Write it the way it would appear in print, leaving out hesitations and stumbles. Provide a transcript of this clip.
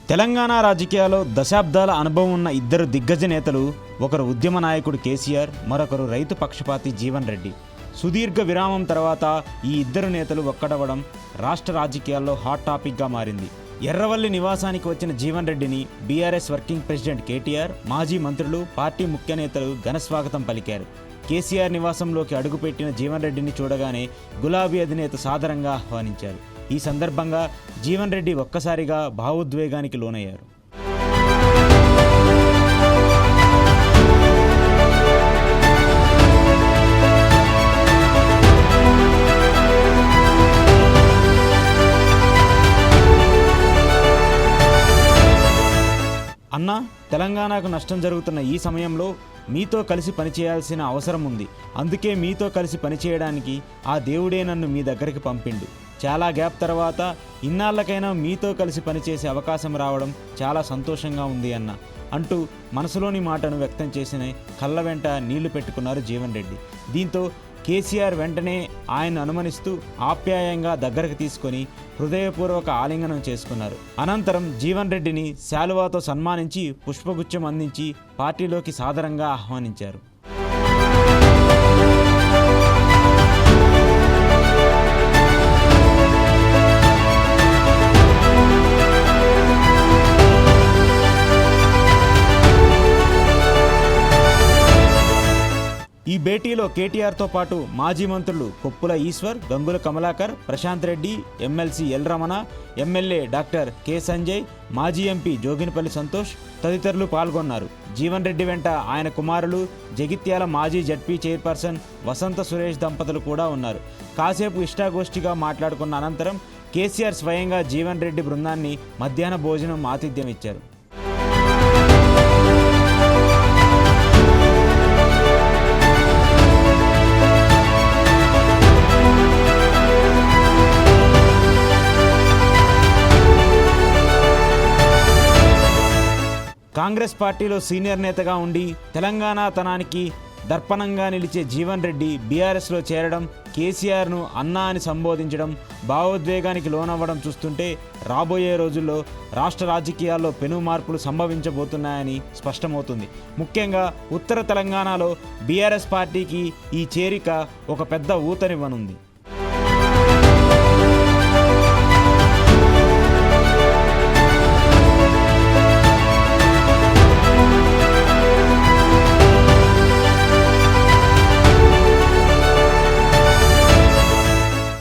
తెలంగాణ రాజకీయాల్లో దశాబ్దాల అనుభవం ఉన్న ఇద్దరు దిగ్గజ నేతలు, ఒకరు ఉద్యమ నాయకుడు కేసీఆర్, మరొకరు రైతు పక్షపాతి జీవన్ రెడ్డి. సుదీర్ఘ విరామం తర్వాత ఈ ఇద్దరు నేతలు ఒక్కడవడం రాష్ట్ర రాజకీయాల్లో హాట్ టాపిక్గా మారింది. ఎర్రవల్లి నివాసానికి వచ్చిన జీవన్ రెడ్డిని బీఆర్ఎస్ వర్కింగ్ ప్రెసిడెంట్ కేటీఆర్, మాజీ మంత్రులు, పార్టీ ముఖ్య నేతలు ఘనస్వాగతం పలికారు. కేసీఆర్ నివాసంలోకి అడుగుపెట్టిన జీవన్ రెడ్డిని చూడగానే గులాబీ అధినేత సాదరంగా ఆహ్వానించారు. ఈ సందర్భంగా జీవన్ రెడ్డి ఒక్కసారిగా భావోద్వేగానికి లోనయ్యారు. అన్నా, తెలంగాణకు నష్టం జరుగుతున్న ఈ సమయంలో మీతో కలిసి పనిచేయాల్సిన అవసరం ఉంది. అందుకే మీతో కలిసి పనిచేయడానికి ఆ దేవుడే నన్ను మీ దగ్గరికి పంపిండు. చాలా గ్యాప్ తర్వాత ఇన్నాళ్ళకైనా మీతో కలిసి పనిచేసే అవకాశం రావడం చాలా సంతోషంగా ఉంది అంటూ మనసులోని మాటను వ్యక్తం చేసిన కళ్ళ వెంట నీళ్లు పెట్టుకున్నారు జీవన్ రెడ్డి. దీంతో కేసీఆర్ వెంటనే ఆయన అనుమానిస్తూ ఆప్యాయంగా దగ్గరకు తీసుకొని హృదయపూర్వక ఆలింగనం చేసుకున్నారు. అనంతరం జీవన్ రెడ్డిని శాలువాతో సన్మానించి పుష్పగుచ్చం అందించి పార్టీలోకి సాదరంగా ఆహ్వానించారు. ఈ భేటీలో కేటీఆర్తో పాటు మాజీ మంత్రులు Koppula Eshwar, Gangula Kamalakar, Prashanth Reddy, MLC L Ramana, MLA doctor K Sanjay, మాజీ ఎంపీ జోగినిపల్లి సంతోష్ తదితరులు పాల్గొన్నారు. జీవన్ రెడ్డి వెంట ఆయన కుమారులు, జగిత్యాల మాజీ జడ్పీ చైర్పర్సన్ వసంత సురేష్ దంపతులు కూడా ఉన్నారు. కాసేపు ఇష్టాగోష్ఠిగా మాట్లాడుకున్న అనంతరం కేసీఆర్ స్వయంగా జీవన్ రెడ్డి బృందాన్ని మధ్యాహ్న భోజనం ఆతిథ్యం ఇచ్చారు. కాంగ్రెస్ పార్టీలో సీనియర్ నేతగా ఉండి తెలంగాణ తనానికి దర్పణంగా నిలిచే జీవన్ రెడ్డి బీఆర్ఎస్లో చేరడం, కేసీఆర్ను అన్నా అని సంబోధించడం, భావోద్వేగానికి లోనవ్వడం చూస్తుంటే రాబోయే రోజుల్లో రాష్ట్ర రాజకీయాల్లో పెను మార్పులు సంభవించబోతున్నాయని స్పష్టమవుతుంది. ముఖ్యంగా ఉత్తర తెలంగాణలో బీఆర్ఎస్ పార్టీకి ఈ చేరిక ఒక పెద్ద ఊతనివ్వనుంది.